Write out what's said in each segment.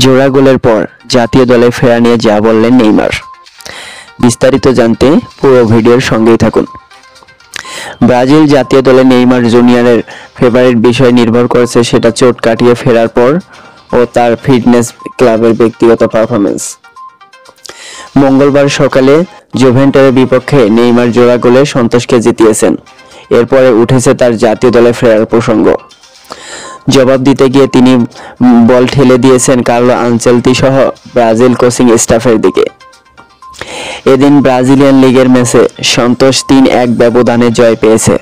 জোড়া গোলের পর জাতীয় দলে ফেরা নিয়ে যা বললেন নেইমার। বিস্তারিত জানতে পুরো ভিডিওর সঙ্গেই থাকুন। ব্রাজিল জাতীয় দলে নেইমার জুনিয়রের ফেভারিট বিষয় নির্ভর করেছে সেটা চোট কাটিয়ে ফেরার পর ও তার ফিটনেস, ক্লাবের ব্যক্তিগত পারফরমেন্স। মঙ্গলবার সকালে জুভেন্টাসের বিপক্ষে নেইমার জোড়া গোলে সন্তোষকে জিতিয়েছেন। এরপরে উঠেছে তার জাতীয় দলে ফেরার প্রসঙ্গ। জবাব দিতে গিয়ে তিনি বল ঠেলে দিয়েছেন কার্লো আনচেলতি সহ ব্রাজিল কোচিং স্টাফের দিকে। এদিন ব্রাজিলিয়ান লিগের ম্যাচে সন্তোষ ৩-১ ব্যবধানে জয় পেয়েছে।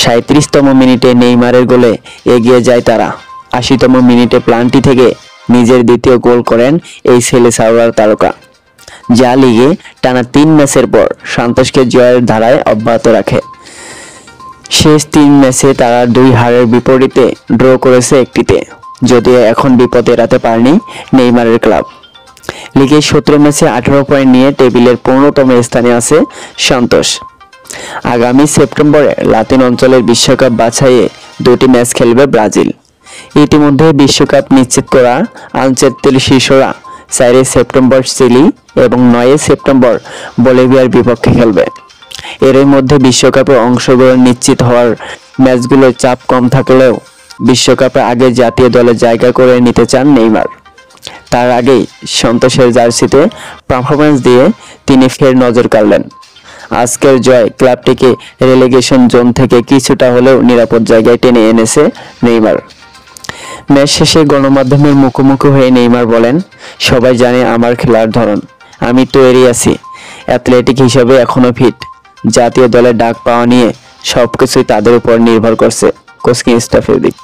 ৩৭তম মিনিটে নেইমারের গোলে এগিয়ে যায় তারা। ৮০তম মিনিটে প্লান্টি থেকে নিজের দ্বিতীয় গোল করেন এই সেলেসাওয়ার তারকা, যা লিগে টানা ৩ ম্যাচের পর সন্তোষকে জয়ের ধারায় অব্যাহত রাখে। শেষ ৩ ম্যাচে তারা ২ হারের বিপরীতে ড্র করেছে একটিতে, যদিও এখন বিপদ এড়াতে পারেনি নেইমারের ক্লাব। লিগে ১৭ ম্যাচে ১৮ পয়েন্ট নিয়ে টেবিলের ১৫তম স্থানে আছে সন্তোষ। আগামী সেপ্টেম্বরে লাতিন অঞ্চলের বিশ্বকাপ বাছাইয়ে ২টি ম্যাচ খেলবে ব্রাজিল। ইতিমধ্যে বিশ্বকাপ নিশ্চিত করা আনচেলতির শিষ্যরা ৪ সেপ্টেম্বর চিলি এবং ৯ সেপ্টেম্বর বলিভিয়ার বিপক্ষে খেলবে। এর মধ্যে বিশ্বকাপে অংশগ্রহণ নিশ্চিত হওয়ার ম্যাচগুলোর চাপ কম থাকলেও বিশ্বকাপে আগে জাতীয় দলে জায়গা করে নিতে চান নেইমার। তার আগেই সন্তোষের জার্সিতে পারফরমেন্স দিয়ে তিনি ফের নজর কাড়লেন। আজকের জয় ক্লাবটিকে রেলেগেশন জোন থেকে কিছুটা হলেও নিরাপদ জায়গায় টেনে এনেছে নেইমার। ম্যাচ শেষে গণমাধ্যমের মুখোমুখি হয়ে নেইমার বলেন, সবাই জানে আমার খেলার ধরন, আমি তৈরি আছি, অ্যাথলেটিক হিসেবে এখনো ফিট। জাতীয় দলে ডাক পাওয়া নিয়ে সবকিছুই তাদের উপর নির্ভর করছে কোচিং স্টাফের দিক।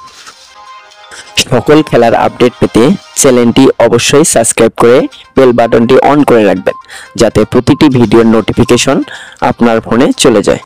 সকল খেলার আপডেট পেতে চ্যানেলটি অবশ্যই সাবস্ক্রাইব করে বেল বাটনটি অন করে রাখবেন, যাতে প্রতিটি ভিডিওর নোটিফিকেশন আপনার ফোনে চলে যায়।